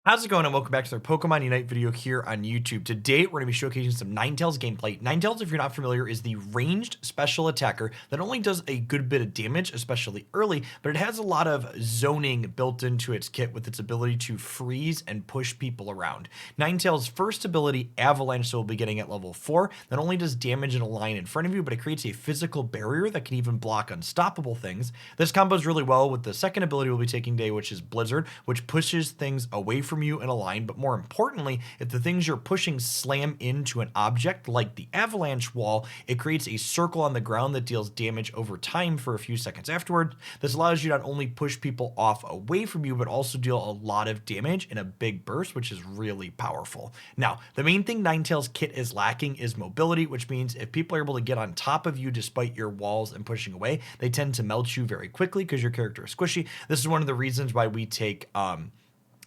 How's it going, and welcome back to our Pokemon Unite video here on YouTube. Today, we're going to be showcasing some Ninetales gameplay. Ninetales, if you're not familiar, is the ranged special attacker that only does a good bit of damage, especially early, but it has a lot of zoning built into its kit with its ability to freeze and push people around. Ninetales' first ability, Avalanche, so we'll be getting at level 4, that only does damage in a line in front of you, but it creates a physical barrier that can even block unstoppable things. This combos really well with the second ability we'll be taking today, which is Blizzard, which pushes things away from you in a line, but more importantly, if the things you're pushing slam into an object like the avalanche wall, it creates a circle on the ground that deals damage over time for a few seconds afterward. This allows you not only push people off away from you, but also deal a lot of damage in a big burst, which is really powerful. Now, the main thing Ninetales kit is lacking is mobility, which means if people are able to get on top of you despite your walls and pushing away, they tend to melt you very quickly because your character is squishy. This is one of the reasons why we take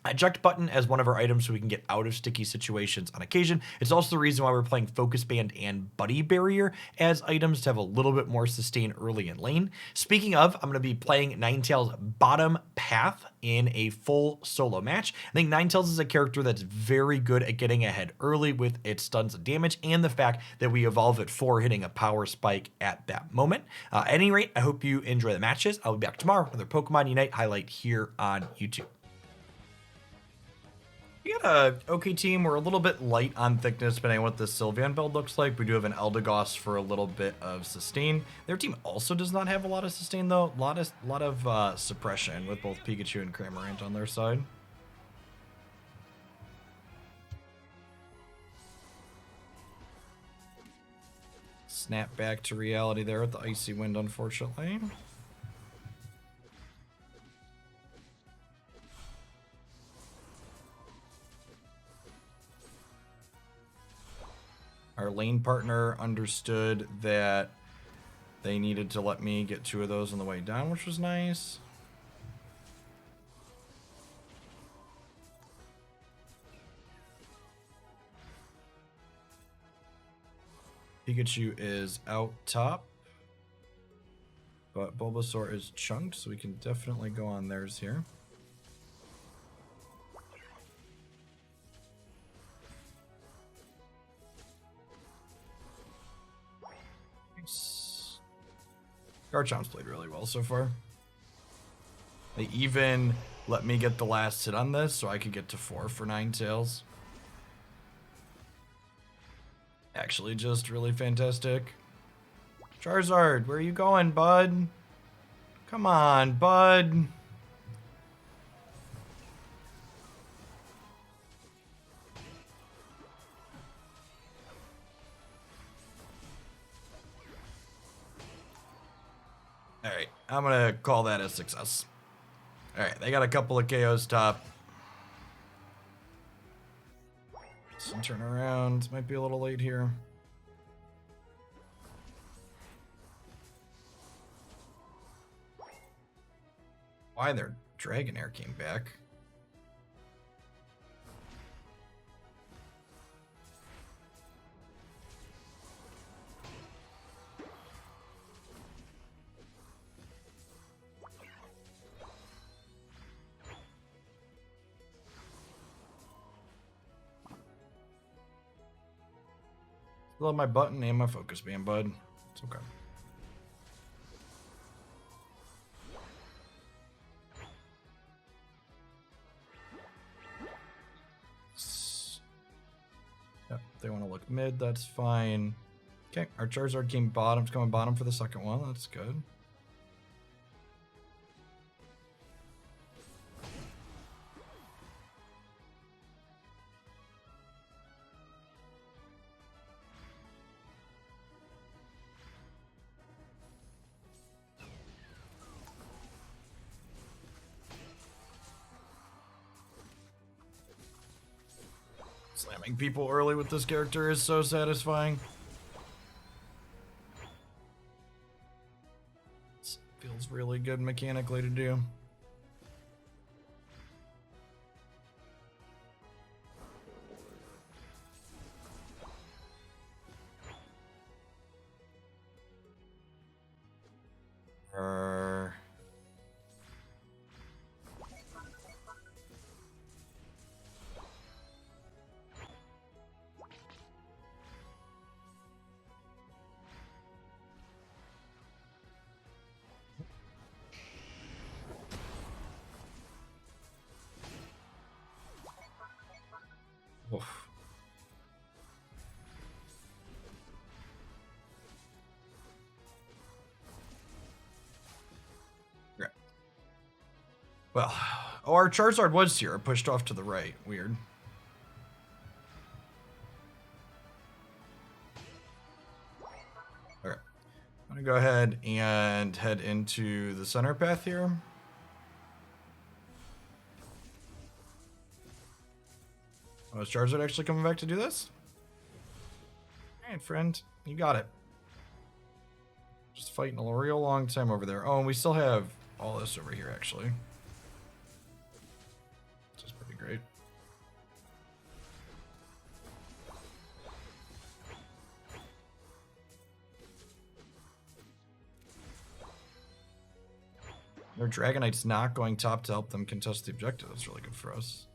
eject button as one of our items so we can get out of sticky situations on occasion. It's also the reason why we're playing Focus Band and Buddy Barrier as items to have a little bit more sustain early in lane. Speaking of, I'm going to be playing Ninetales bottom path in a full solo match. I think Ninetales is a character that's very good at getting ahead early with its stuns and damage, and the fact that we evolve it for hitting a power spike at that moment. At any rate, I hope you enjoy the matches. I'll be back tomorrow with another Pokemon Unite highlight here on YouTube. We got a okay team. We're a little bit light on thickness depending on what the Sylveon build looks like. We do have an Eldegoss for a little bit of sustain. Their team also does not have a lot of sustain though. A lot of suppression with both Pikachu and Cramorant on their side. Snap back to reality there with the Icy Wind, unfortunately. Our lane partner understood that they needed to let me get 2 of those on the way down, which was nice. Pikachu is out top, but Bulbasaur is chunked, so we can definitely go on theirs here. Garchomp's played really well so far. They even let me get the last hit on this so I could get to 4 for Ninetales. Actually, just really fantastic. Charizard, where are you going, bud? Come on, bud. Alright, I'm gonna call that a success. Alright, they got a couple of KOs top. Some turn around. Might be a little late here. Why their Dragonair came back. Still have my button and my focus band, bud. It's okay. Yep, they want to look mid, that's fine. Okay, our Charizard came bottom. It's coming bottom for the second one. That's good. Slamming people early with this character is so satisfying. This feels really good mechanically to do. Oof. Yeah. Well, oh, our Charizard was here. Pushed off to the right. Weird. Okay. I'm gonna go ahead and head into the center path here. Oh, is Charizard actually coming back to do this? Alright, friend. You got it. Just fighting a real long time over there. Oh, and we still have all this over here, actually. Which is pretty great. Their Dragonite's not going top to help them contest the objective. That's really good for us.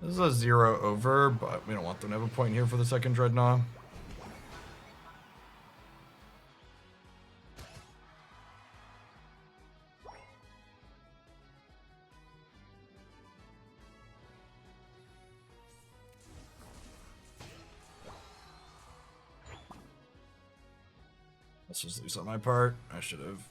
This is a 0 over, but we don't want them to have a point here for the second Dreadnought. This was loose on my part. I should have.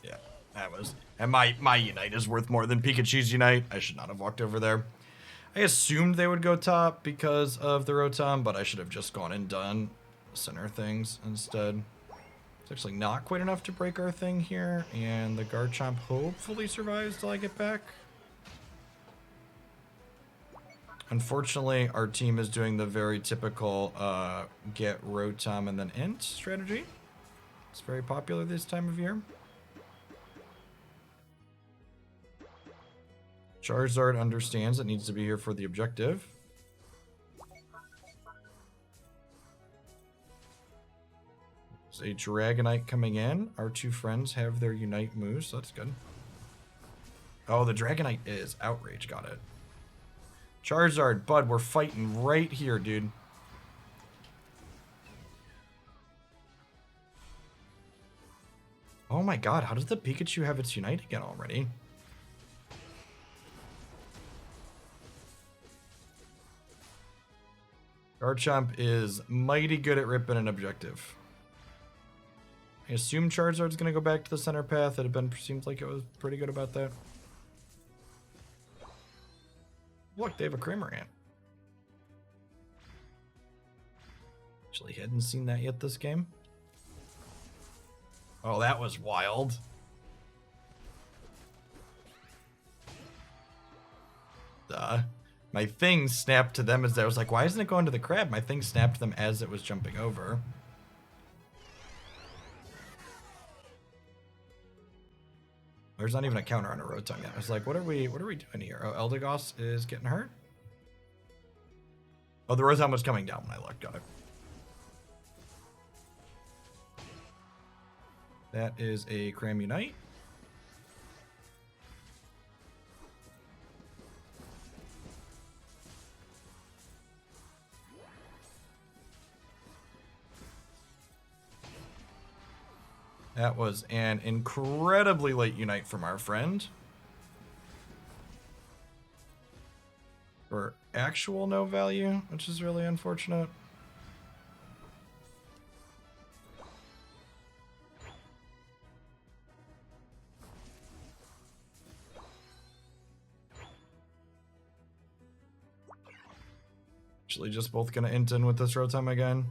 Yeah, that was. And my Unite is worth more than Pikachu's Unite. I should not have walked over there. I assumed they would go top because of the Rotom, but I should have just gone and done center things instead. It's actually not quite enough to break our thing here, and the Garchomp hopefully survives till I get back. Unfortunately, our team is doing the very typical get Rotom and then int strategy. It's very popular this time of year. Charizard understands it needs to be here for the objective. There's a Dragonite coming in. Our two friends have their Unite moves, so that's good. Oh, the Dragonite is Outrage. Got it. Charizard, bud, we're fighting right here, dude. Oh my god, how does the Pikachu have its Unite again already? Garchomp is mighty good at ripping an objective. I assume Charizard's going to go back to the center path. Seems like it was pretty good about that. Look, they have a Cramorant. Actually, hadn't seen that yet this game. Oh, that was wild. My thing snapped to them as I was like, why isn't it going to the crab? My thing snapped to them as it was jumping over. There's not even a counter on a Rotom yet. I was like, what are we doing here? Oh, Eldegoss is getting hurt. Oh, the Rotom was coming down when I looked. Got it. That is a Cram Unite. That was an incredibly late Unite from our friend. For actual no value, which is really unfortunate. Actually, just both gonna int in with this Rotom again.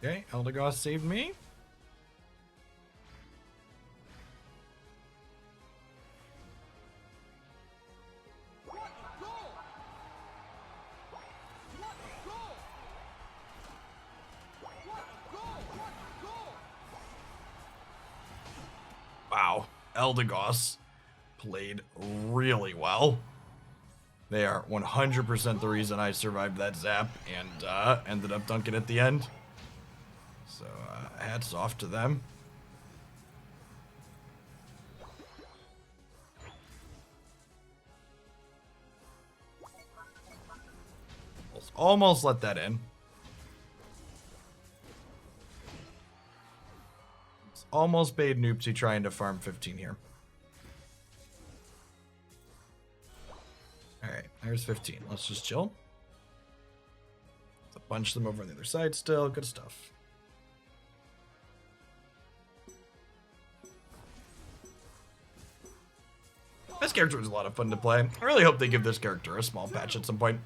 Okay, Eldegoss saved me. Wow, Eldegoss played really well. They are 100% the reason I survived that zap and ended up dunking at the end. So hats off to them. Almost let that in. Almost bait Noopsy trying to farm 15 here. Alright, there's 15. Let's just chill. Let's a bunch of them over on the other side still. Good stuff. This character was a lot of fun to play. I really hope they give this character a small patch at some point.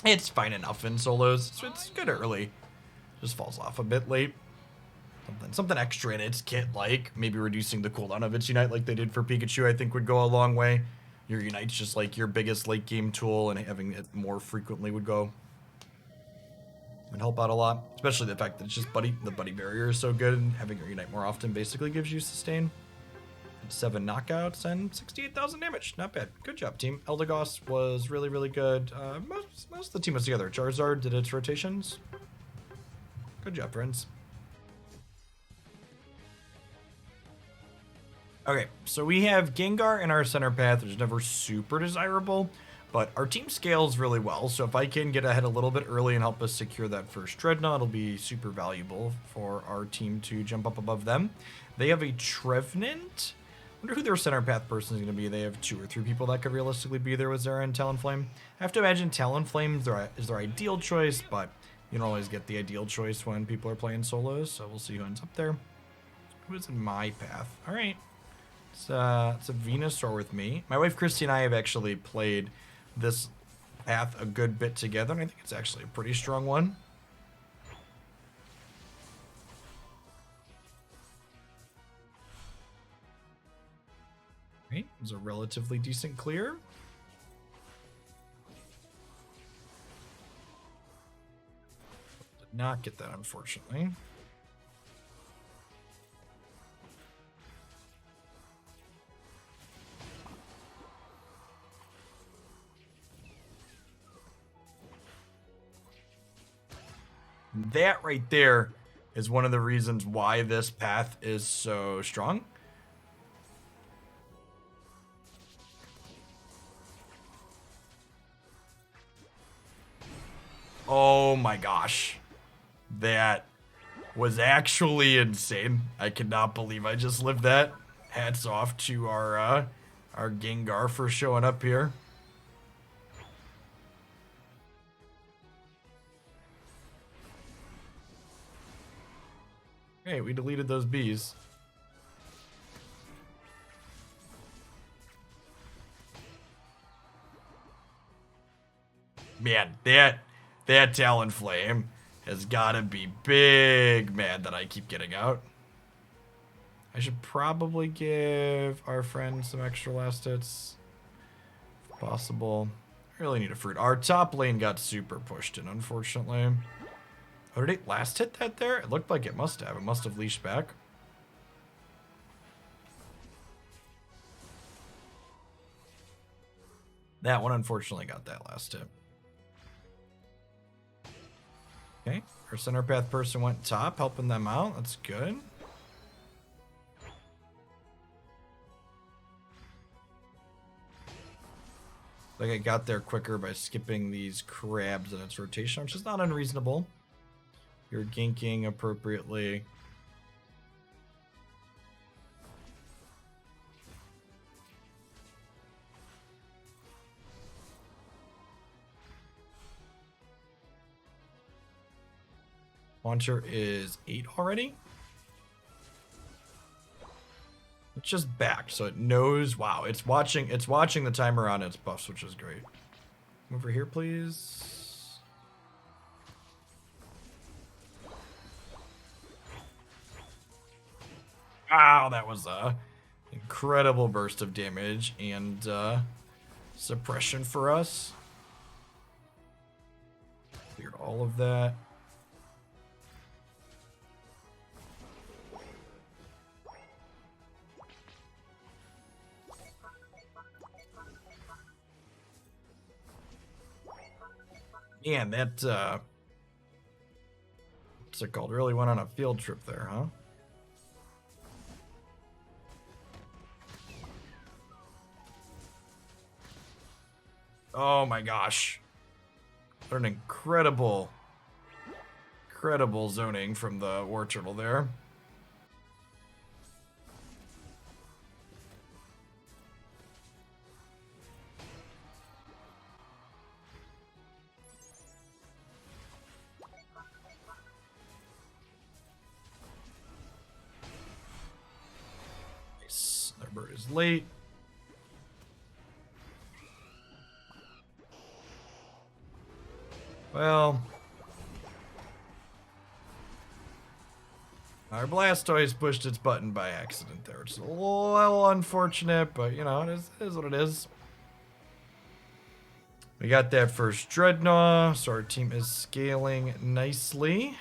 It's fine enough in solos. So it's good early. Just falls off a bit late. Something extra in its kit, like maybe reducing the cooldown of its Unite like they did for Pikachu, I think would go a long way. Your Unite's just like your biggest late game tool, and having it more frequently would help out a lot. Especially the fact that it's just the buddy barrier is so good, and having your Unite more often basically gives you sustain. 7 knockouts and 68,000 damage. Not bad. Good job, team. Eldegoss was really, really good. Most of the team was together. Charizard did its rotations. Good job, friends. Okay, so we have Gengar in our center path, which is never super desirable, but our team scales really well, so if I can get ahead a little bit early and help us secure that first Dreadnought, it'll be super valuable for our team to jump up above them. They have a Trevenant. I wonder who their center path person is going to be. They have 2 or 3 people that could realistically be there with Zera and Talonflame. I have to imagine Talonflame is their ideal choice, but you don't always get the ideal choice when people are playing solos, so we'll see who ends up there. Who is in my path? All right. It's a Venusaur with me. My wife Christy and I have actually played this path a good bit together, and I think it's actually a pretty strong one. Right, it was a relatively decent clear. Did not get that, unfortunately. That right there is one of the reasons why this path is so strong. Oh my gosh. That was actually insane. I cannot believe I just lived that. Hats off to our Gengar for showing up here. Hey, we deleted those bees. Man, that Talonflame has got to be big mad that I keep getting out. I should probably give our friend some extra last hits, if possible. I really need a fruit. Our top lane got super pushed in, unfortunately. Oh, did it last hit that there? It looked like it must have. It must have leashed back. That one unfortunately got that last hit. Okay, our center path person went top, helping them out. That's good. Like I got there quicker by skipping these crabs in its rotation, which is not unreasonable. You're ginking appropriately. Launcher is 8 already. It's just back, so it knows. Wow, it's watching the timer on its buffs, which is great. Come over here, please. Wow, that was a incredible burst of damage and suppression for us. Cleared all of that. Man, that what's it called? Really went on a field trip there, huh? Oh my gosh. What an incredible zoning from the War Turtle there. Nice. Their bird is late. Well, our Blastoise pushed its button by accident there. It's a little unfortunate, but you know, it is what it is. We got that first Dreadnought, so our team is scaling nicely.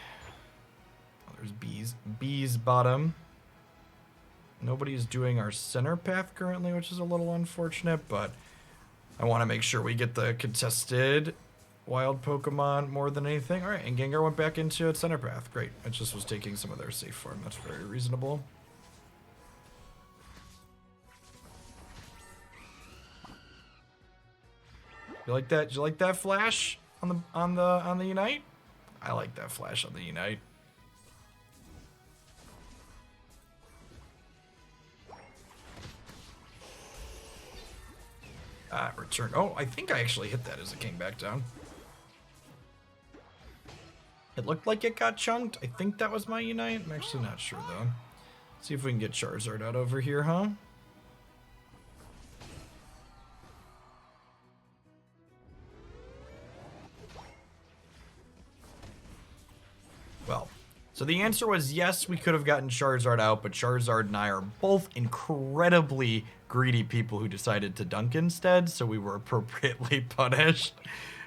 Oh, there's Bees bottom. Nobody's doing our center path currently, which is a little unfortunate, but I want to make sure we get the contested wild Pokemon more than anything. All right, and Gengar went back into its center path. Great. It just was taking some of their safe form. That's very reasonable. You like that? Did you like that flash on the Unite? I like that flash on the Unite. Return. Oh, I think I actually hit that as it came back down. It looked like it got chunked. I think that was my Unite. I'm actually not sure, though. See if we can get Charizard out over here, huh? Well, so the answer was yes, we could have gotten Charizard out, but Charizard and I are both incredibly greedy people who decided to dunk instead, so we were appropriately punished.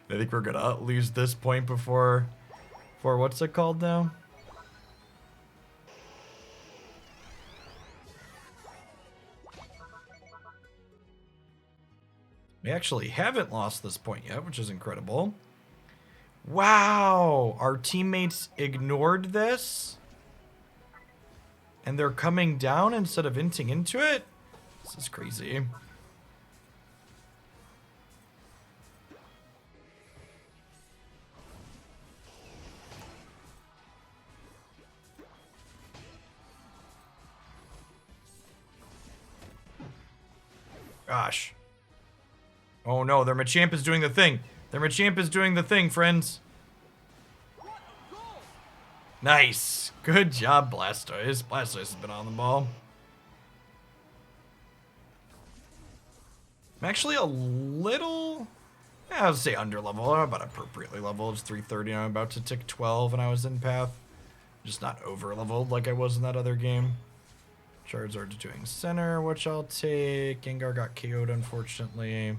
I think we're gonna lose this point before what's it called now? We actually haven't lost this point yet, which is incredible. Wow, our teammates ignored this? And they're coming down instead of inting into it? This is crazy. Gosh. Oh no, their Machamp is doing the thing. Their Machamp is doing the thing, friends. Nice. Good job, Blastoise. Blastoise has been on the ball. I'm actually a little, I would say under level. I'm about appropriately leveled. It's 330. I'm about to tick 12 and I was in path. Just not over leveled like I was in that other game. Charizard's doing center, which I'll take. Gengar got KO'd, unfortunately.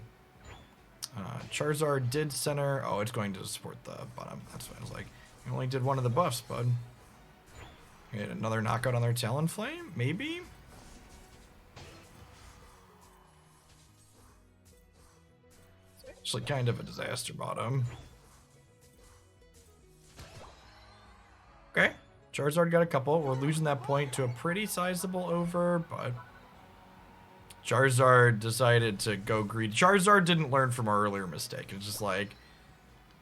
Charizard did center. Oh, it's going to support the bottom. That's what I was like. You only did one of the buffs, bud. We had another knockout on their Talonflame? Maybe? It's actually kind of a disaster bottom. Okay. Charizard got a couple. We're losing that point to a pretty sizable over, but Charizard decided to go greedy. Charizard didn't learn from our earlier mistake. It's just like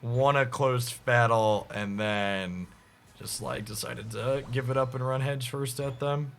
won a close battle and then just like decided to give it up and run heads first at them.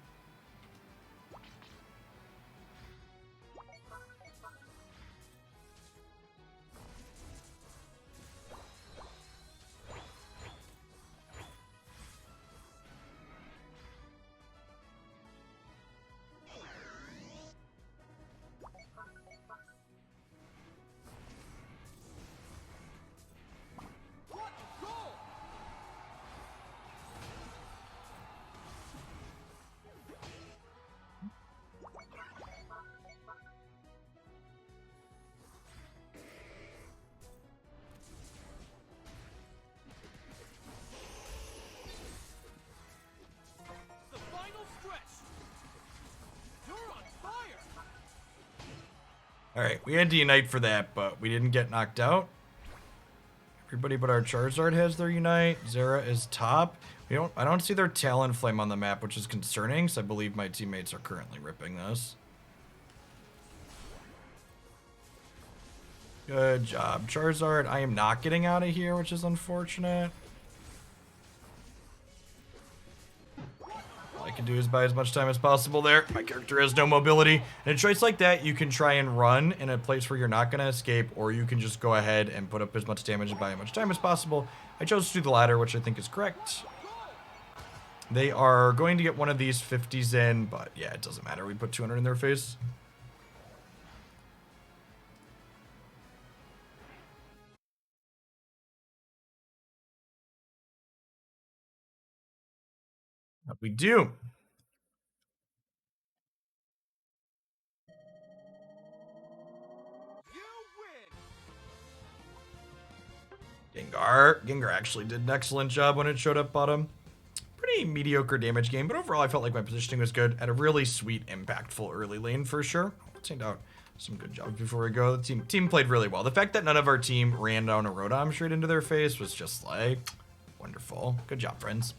All right, we had to unite for that, but we didn't get knocked out. Everybody but our Charizard has their unite. Zera is top. I don't see their Talonflame on the map, which is concerning, so I believe my teammates are currently ripping this. Good job, Charizard. I am not getting out of here, which is unfortunate. All I can do is buy as much time as possible there. My character has no mobility. In a choice like that, you can try and run in a place where you're not going to escape, or you can just go ahead and put up as much damage and buy as much time as possible. I chose to do the latter, which I think is correct. They are going to get one of these 50s in, but yeah, it doesn't matter. We put 200 in their face. We do. Gengar actually did an excellent job when it showed up bottom. Pretty mediocre damage game, but overall I felt like my positioning was good. At a really sweet, impactful early lane for sure. Let's hand out some good jobs before we go. The team played really well. The fact that none of our team ran down a Rotom straight into their face was just like wonderful. Good job, friends.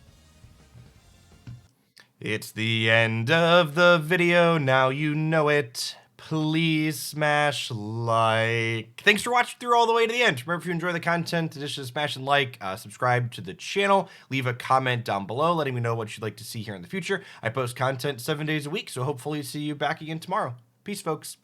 It's the end of the video. Now you know it. Please smash like. Thanks for watching through all the way to the end. Remember, if you enjoy the content, in addition to smashing like, subscribe to the channel. Leave a comment down below letting me know what you'd like to see here in the future. I post content 7 days a week, so hopefully see you back again tomorrow. Peace, folks.